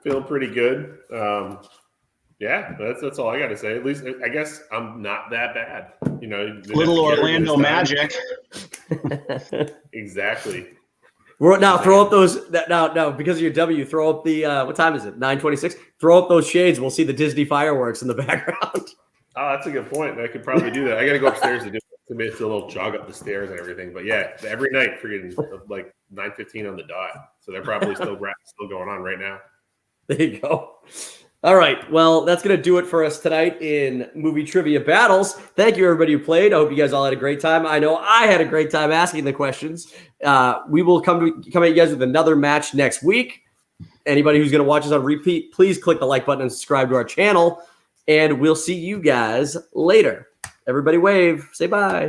Feeling pretty good. Yeah, that's all I got to say. At least I guess I'm not that bad. You know, Little Orlando Magic. Exactly. Now throw up those. Now because of your W, throw up the. What time is it? 9:26. Throw up those shades. We'll see the Disney fireworks in the background. Oh, that's a good point. I could probably do that. I got to go upstairs to do it's a little jog up the stairs and everything. But yeah, every night, freaking like 9:15 on the dot. So they're probably still going on right now. There you go. All right. Well, that's going to do it for us tonight in movie trivia battles. Thank you, everybody who played. I hope you guys all had a great time. I know I had a great time asking the questions. We will come at you guys with another match next week. Anybody who's going to watch us on repeat, please click the like button and subscribe to our channel. And we'll see you guys later. Everybody wave. Say bye.